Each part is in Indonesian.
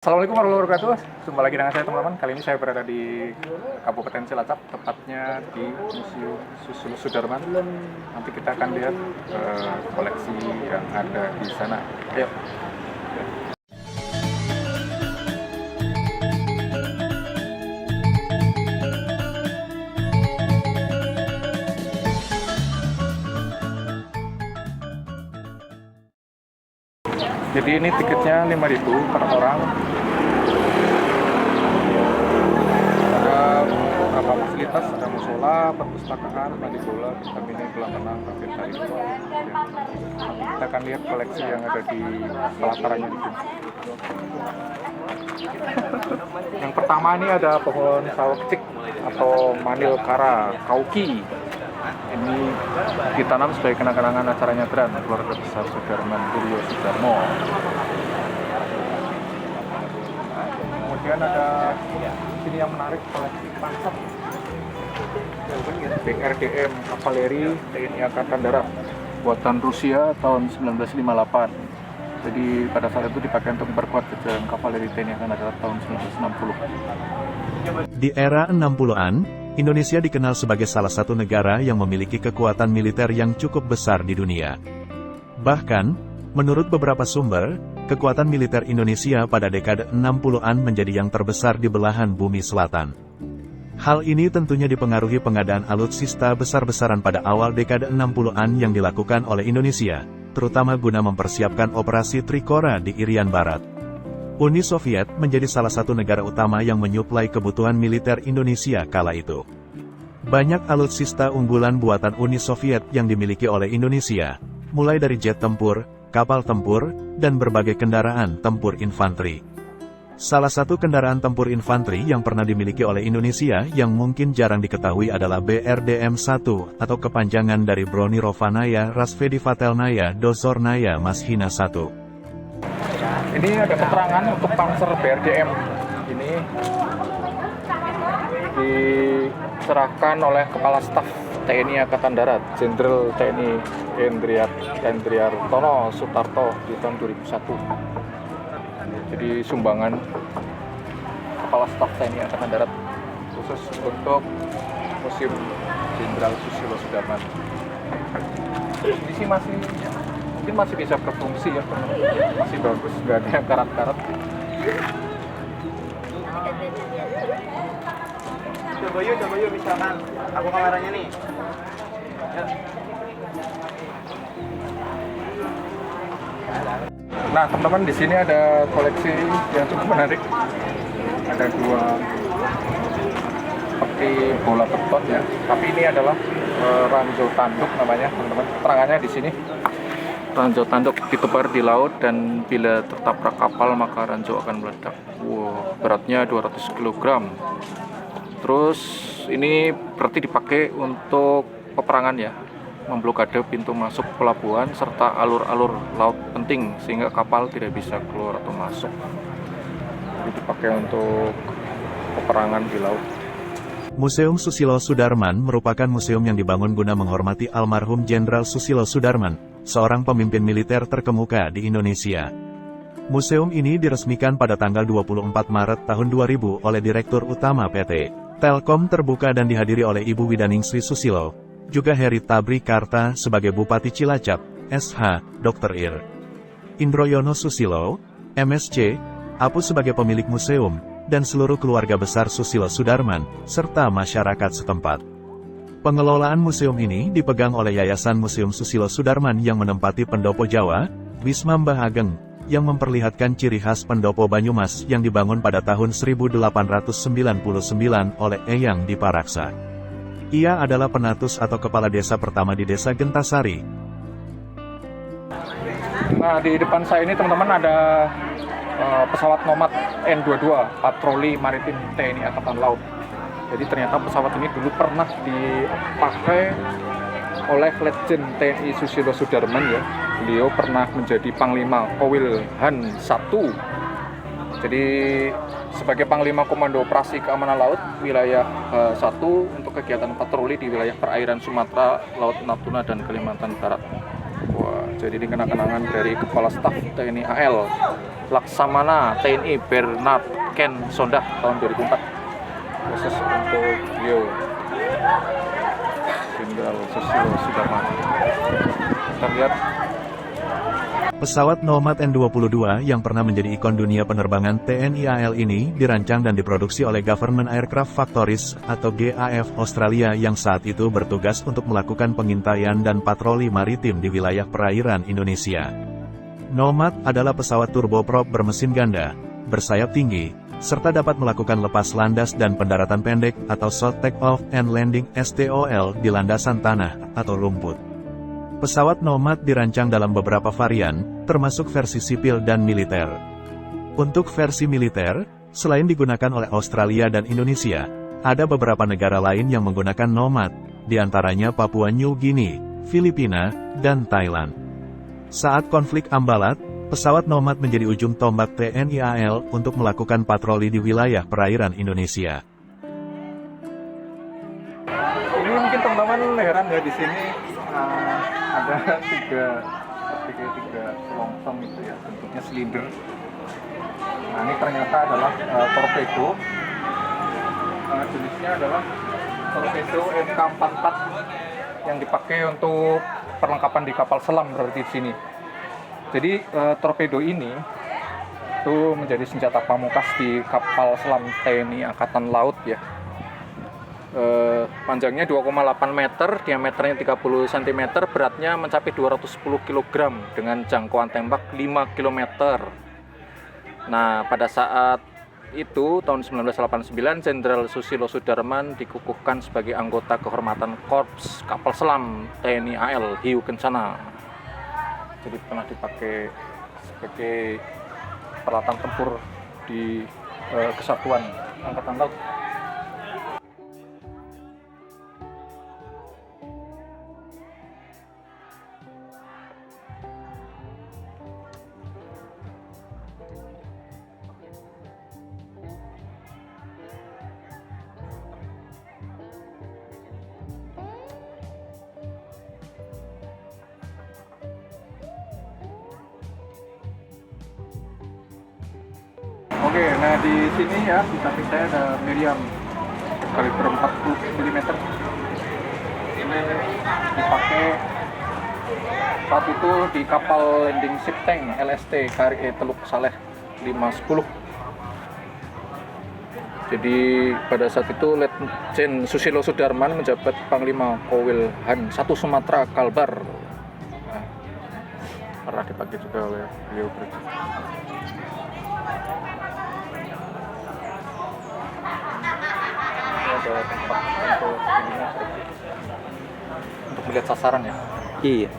Assalamualaikum warahmatullahi wabarakatuh. Jumpa lagi dengan saya teman-teman. Kali ini saya berada di Kabupaten Cilacap, tepatnya di Museum Susilo Sudarman. Nanti kita akan lihat koleksi yang ada di sana. Ayo. Jadi ini tiketnya 5.000 per orang. Ada beberapa fasilitas, ada musola, perpustakaan, mandi bola, vitamin, kolam renang, kafe tari. Kita akan lihat koleksi yang ada di pelatarannya di sini. Yang pertama ini ada pohon sawekcik atau manilkara kauki. Ini ditanam sebagai kenang-kenangan acara nyadran keluarga besar Sudarman Suryo Sudarmo. Kemudian ada sini yang menarik, koleksi pansap BRDM Kavaleri TNI Angkatan Darat buatan Rusia tahun 1958. Jadi pada saat itu dipakai untuk memperkuat jajaran kavaleri TNI Angkatan Darat tahun 1960. Di era 60-an, Indonesia dikenal sebagai salah satu negara yang memiliki kekuatan militer yang cukup besar di dunia. Bahkan, menurut beberapa sumber, kekuatan militer Indonesia pada dekade 60-an menjadi yang terbesar di belahan bumi selatan. Hal ini tentunya dipengaruhi pengadaan alutsista besar-besaran pada awal dekade 60-an yang dilakukan oleh Indonesia, terutama guna mempersiapkan operasi Trikora di Irian Barat. Uni Soviet menjadi salah satu negara utama yang menyuplai kebutuhan militer Indonesia kala itu. Banyak alutsista unggulan buatan Uni Soviet yang dimiliki oleh Indonesia, mulai dari jet tempur, kapal tempur, dan berbagai kendaraan tempur infanteri. Salah satu kendaraan tempur infanteri yang pernah dimiliki oleh Indonesia yang mungkin jarang diketahui adalah BRDM-1 atau kepanjangan dari Broniirovanaya Razvedivatelnaya Dozornaya Mashina 1. Ini ada keterangan untuk Panzer BRDM. Ini diserahkan oleh Kepala Staf TNI Angkatan Darat, Jenderal TNI Hendriartono Sutarto di tahun 2001. Jadi sumbangan Kepala Staf TNI Angkatan Darat khusus untuk Museum Jenderal Susilo Sudarman. Ini sih mungkin masih bisa berfungsi ya, masih bagus, nggak ada yang karat-karat. Coba yuk misalkan aku kameranya nih. Nah teman-teman, di sini ada koleksi yang cukup menarik. Ada dua seperti bola betot ya, tapi ini adalah ranjau tanduk namanya teman-teman. Keterangannya di sini. Ranjau tanduk ditebar di laut dan bila tertabrak kapal maka ranjau akan meledak. Wow, beratnya 200 kg. Terus ini berarti dipakai untuk peperangan ya, memblokade pintu masuk pelabuhan serta alur-alur laut penting sehingga kapal tidak bisa keluar atau masuk. Jadi dipakai untuk peperangan di laut. Museum Susilo Sudarman merupakan museum yang dibangun guna menghormati almarhum Jenderal Susilo Sudarman, seorang pemimpin militer terkemuka di Indonesia. Museum ini diresmikan pada tanggal 24 Maret tahun 2000 oleh Direktur Utama PT Telkom Terbuka dan dihadiri oleh Ibu Widaningsri Susilo, juga Heri Tabri Karta sebagai Bupati Cilacap, SH, Dr. Ir. Indroyono Susilo, MSc, Apu sebagai pemilik museum, dan seluruh keluarga besar Susilo Sudarman, serta masyarakat setempat. Pengelolaan museum ini dipegang oleh Yayasan Museum Susilo Sudarman yang menempati Pendopo Jawa, Wisma Mbah Ageng, yang memperlihatkan ciri khas Pendopo Banyumas yang dibangun pada tahun 1899 oleh Eyang Diparaksa. Ia adalah penatus atau kepala desa pertama di Desa Gentasari. Nah di depan saya ini teman-teman ada pesawat Nomad N-22 patroli maritim TNI Angkatan Laut. Jadi ternyata pesawat ini dulu pernah dipakai oleh Legend TNI Susilo Sudarman ya. Beliau pernah menjadi Panglima Kowil Han 1. Jadi sebagai Panglima Komando Operasi Keamanan Laut wilayah 1 untuk kegiatan patroli di wilayah perairan Sumatera, Laut Natuna dan Kalimantan Barat. Wah, Jadi ini kenang-kenangan dari Kepala Staf TNI AL Laksamana TNI Bernard Ken Sondah tahun 2004. Khusus untuk beliau Jenderal Susilo Sudarman. Kita lihat Pesawat Nomad N-22 yang pernah menjadi ikon dunia penerbangan TNI AL ini dirancang dan diproduksi oleh Government Aircraft Factories atau GAF Australia yang saat itu bertugas untuk melakukan pengintaian dan patroli maritim di wilayah perairan Indonesia. Nomad adalah pesawat turboprop bermesin ganda, bersayap tinggi, serta dapat melakukan lepas landas dan pendaratan pendek atau short take-off and landing (STOL) di landasan tanah atau rumput. Pesawat Nomad dirancang dalam beberapa varian, termasuk versi sipil dan militer. Untuk versi militer, selain digunakan oleh Australia dan Indonesia, ada beberapa negara lain yang menggunakan Nomad, diantaranya Papua New Guinea, Filipina, dan Thailand. Saat konflik Ambalat, pesawat Nomad menjadi ujung tombak TNI AL untuk melakukan patroli di wilayah perairan Indonesia. ini mungkin teman-teman heran ya, di sini ada tiga longsong itu ya, bentuknya silinder. Nah ini ternyata adalah torpedo. Jenisnya adalah torpedo MK44 yang dipakai untuk perlengkapan di kapal selam berarti di sini. Jadi torpedo ini itu menjadi senjata pamungkas di kapal selam TNI Angkatan Laut ya. Panjangnya 2,8 meter, diameternya 30 cm, beratnya mencapai 210 kg dengan jangkauan tembak 5 km. Nah, pada saat itu tahun 1989 Jenderal Susilo Sudarman dikukuhkan sebagai anggota kehormatan Korps Kapal Selam TNI AL Hiu Kencana. Jadi pernah dipakai sebagai peralatan tempur di Kesatuan Angkatan Laut. Oke, nah di sini ya di samping saya ada Meriam kaliber 40 mm. Ini dipakai saat itu di kapal landing ship tank LST KRI Teluk Saleh 510. Jadi pada saat itu Letjen Susilo Sudarman menjabat Panglima Kowil Han 1 Sumatera Kalbar. Nah, pernah dipakai juga oleh beliau berikut. Ada tempat untuk melihat sasaran ya. Iya.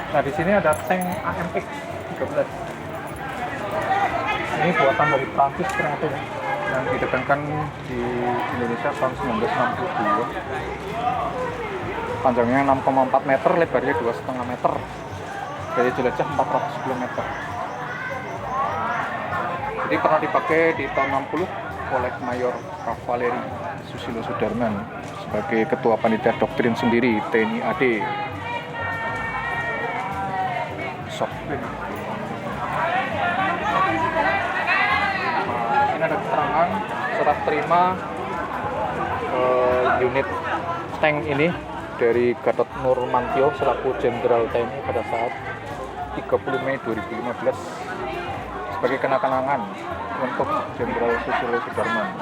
Nah di sini ada tank AMX 13. Ini buatan dari Prancis ternyata ya, yang ditekankan di Indonesia tahun 1962. Panjangnya 6,4 meter, lebarnya 2,5 meter, daya jelajah 400 km. Jadi pernah dipakai di tahun 60 oleh Mayor Kavaleri Susilo Sudarman sebagai Ketua Panitia Doktrin Sendiri TNI AD. Ini ada keterangan serah terima unit tank ini dari Gatot Nurmantio selaku Jenderal TNI pada saat 30 Mei 2015 sebagai kenang-kenangan untuk Jenderal Susilo Sudarman.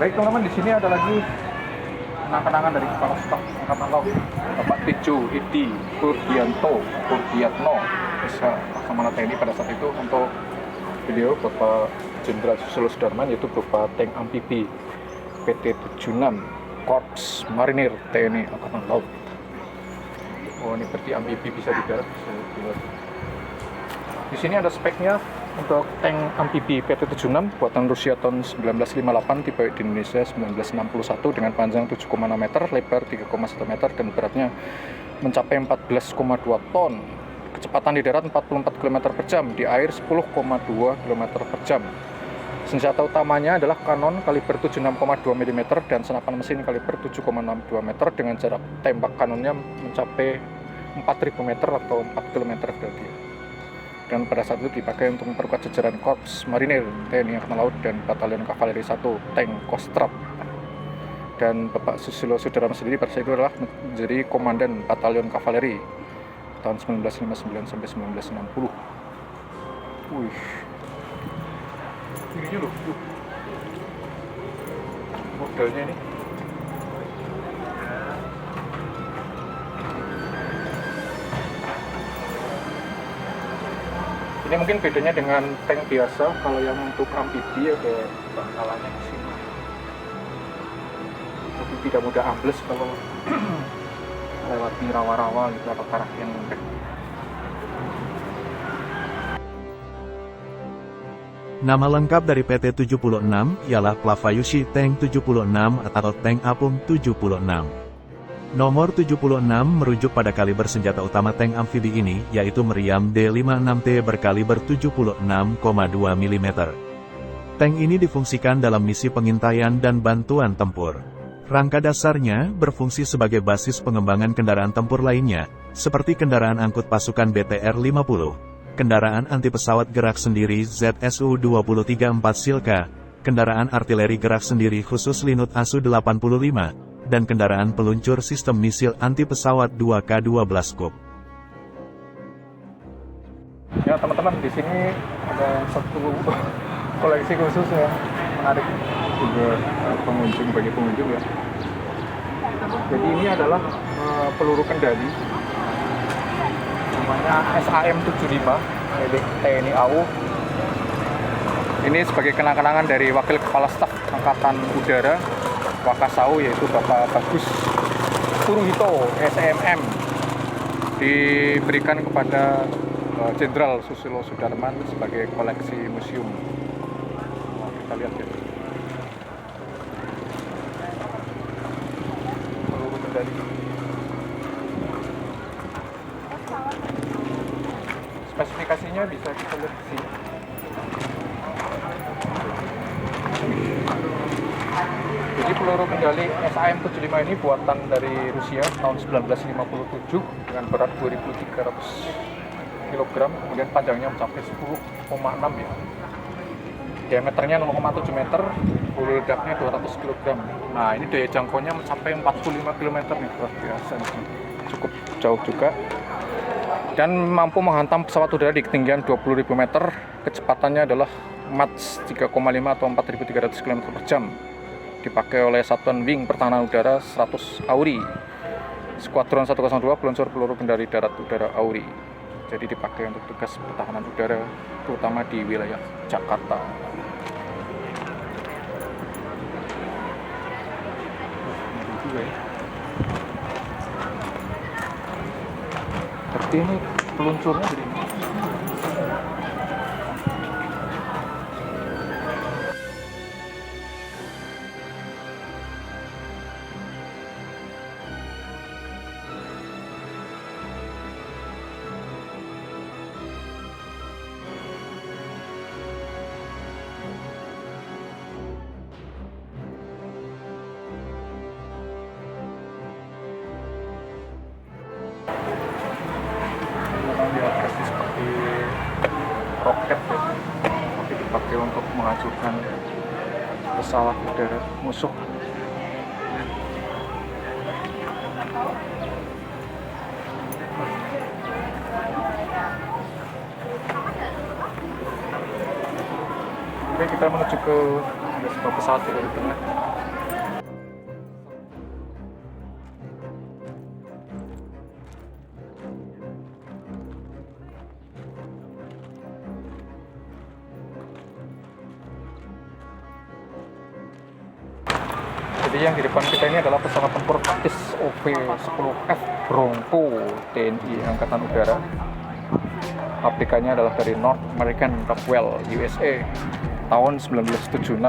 Baik teman-teman, di sini ada lagi kenang-kenangan dari Kepala Staf Angkatan Laut, Bapak Tejo Edi Purdiatno, bisa Laksamana TNI pada saat itu. Untuk video Bapak Jenderal Susilo Sudarman, yaitu berupa tank amfibi PT-76 Korps Marinir TNI Angkatan Laut. Oh, ini berarti amfibi bisa di darat, bisa di laut. Di sini ada speknya untuk tank amfibi PT-76 buatan Rusia tahun 1958, tipe di Indonesia 1961, dengan panjang 7,6 meter, lebar 3,1 meter, dan beratnya mencapai 14,2 ton. Kecepatan di darat 44 km per jam, di air 10,2 km per jam. Senjata utamanya adalah kanon kaliber 76,2 mm dan senapan mesin kaliber 7,62 meter dengan jarak tembak kanonnya mencapai 4.000 meter atau 4 km berarti. Dan pada saat itu dipakai untuk memperkuat jajaran Korps Marinir TNI Angkatan Laut dan Batalion Kavaleri 1 Tank Kostrad. Dan Bapak Susilo Sudarman sendiri pada saat itu adalah menjadi Komandan Batalion Kavaleri tahun 1959 sampai 1960. Wih, ini loh, modelnya ini. Ini mungkin bedanya dengan tank biasa. Kalau yang untuk amfibi ada bangkalannya di sini, tapi tidak mudah ambles kalau lewati rawa-rawa gitu atau tanah yang lembek. Nama lengkap dari PT-76 ialah Plavayushi Tank 76 atau Tank Apung 76. Nomor 76 merujuk pada kaliber senjata utama tank amfibi ini, yaitu meriam D56T berkaliber 76,2 mm. Tank ini difungsikan dalam misi pengintaian dan bantuan tempur. Rangka dasarnya berfungsi sebagai basis pengembangan kendaraan tempur lainnya, seperti kendaraan angkut pasukan BTR-50, kendaraan anti pesawat gerak sendiri ZSU-234 Silka, kendaraan artileri gerak sendiri khusus Linut ASU-85, dan kendaraan peluncur sistem misil anti pesawat 2K-12 Kub. Ya teman-teman, di sini ada satu koleksi khusus yang menarik juga bagi pengunjung ya. Jadi ini adalah peluru kendali, namanya SAM-75 milik TNI AU. Ini sebagai kenang-kenangan dari Wakil Kepala Staf Angkatan Udara Wakasau, yaitu Bapak Bagus Puruhito SMM, diberikan kepada Jenderal Susilo Sudarman sebagai koleksi museum. Nah, kita lihat ya. Peluru kendali. Spesifikasinya bisa kita lihat di sini. Jadi peluru kendali SAM-75 ini buatan dari Rusia tahun 1957 dengan berat 2.300 kg, kemudian panjangnya mencapai 10,6 ya. Diameternya 0,7 meter, peluru ledaknya 200 kg. Nah, ini daya jangkaunya mencapai 45 km nih, luar biasa nih. Cukup jauh juga. Dan mampu menghantam pesawat udara di ketinggian 20.000 meter, kecepatannya adalah Mach 3,5 atau 4.300 km per jam. Dipakai oleh Satuan Wing Pertahanan Udara 100 AURI, Skuadron 102 peluncur peluru kendali darat udara AURI. Jadi dipakai untuk tugas pertahanan udara, terutama di wilayah Jakarta. Berarti ini peluncurnya jadi seperti roket ya, tapi dipakai untuk menghancurkan pesawat udara musuh. Oke, kita menuju ke sebuah pesawat di tengah. Jadi yang di depan kita ini adalah pesawat tempur taktis OV-10F Bronco TNI Angkatan Udara. Pabrikannya adalah dari North American Rockwell USA tahun 1976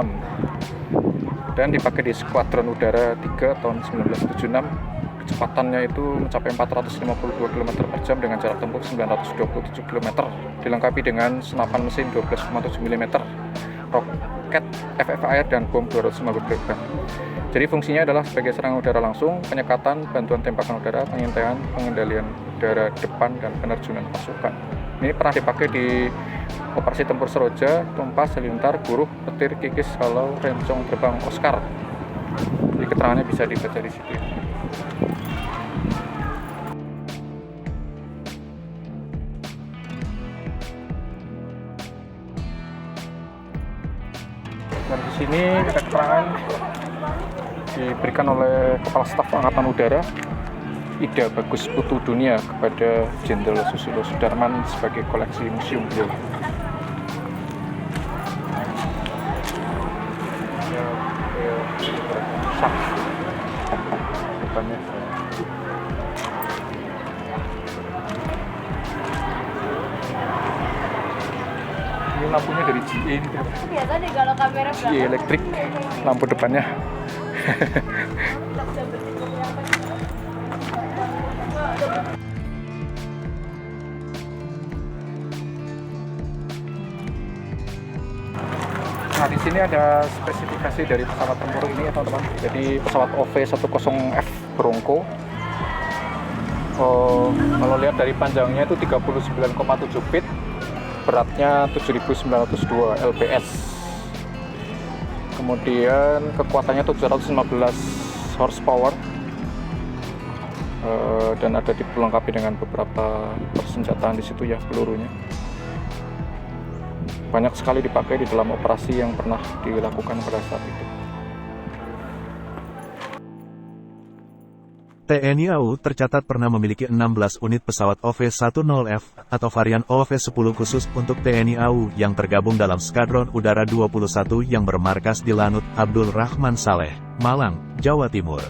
dan dipakai di Skuadron Udara 3 tahun 1976. Kecepatannya itu mencapai 452 km per jam dengan jarak tempuh 927 km, dilengkapi dengan senapan mesin 12,7 mm, roket FFIR dan bom 250 kg. Jadi fungsinya adalah sebagai serangan udara langsung, penyekatan, bantuan tembakan udara, pengintaian, pengendalian udara depan, dan penerjunan pasukan. Ini pernah dipakai di operasi tempur Seroja, Tumpas, Halilintar, Buruh, Petir, Kikis, Halau, Rencong, Terbang, Oscar. Jadi keterangannya bisa dibaca di situ. Dan di sini ada keterangan diberikan oleh Kepala Staf Angkatan Udara Ida Bagus Putu Dunia kepada Jenderal Susilo Sudarman sebagai koleksi museum beliau. Depannya. Ini lampunya dari GE ini. Biasa deh kalau kamera GE elektrik, lampu depannya. Nah, di sini ada spesifikasi dari pesawat tempur ini ya teman-teman. Jadi pesawat OV-10F Bronco. Kalau lihat dari panjangnya itu 39,7 feet, beratnya 7.902 lbs. Kemudian kekuatannya 715 horsepower. Dan ada dilengkapi dengan beberapa persenjataan di situ ya, pelurunya. Banyak sekali dipakai di dalam operasi yang pernah dilakukan pada saat itu. TNI AU tercatat pernah memiliki 16 unit pesawat OV-10F atau varian OV-10 khusus untuk TNI AU yang tergabung dalam Skadron Udara 21 yang bermarkas di Lanut Abdul Rahman Saleh, Malang, Jawa Timur.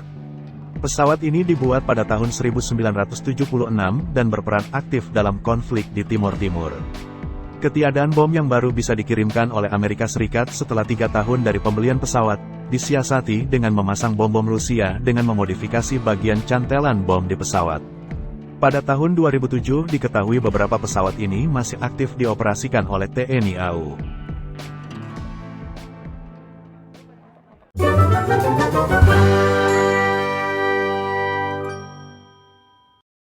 Pesawat ini dibuat pada tahun 1976 dan berperan aktif dalam konflik di Timur Timur. Ketiadaan bom yang baru bisa dikirimkan oleh Amerika Serikat setelah 3 tahun dari pembelian pesawat, disiasati dengan memasang bom-bom Rusia dengan memodifikasi bagian cantelan bom di pesawat. Pada tahun 2007 diketahui beberapa pesawat ini masih aktif dioperasikan oleh TNI AU.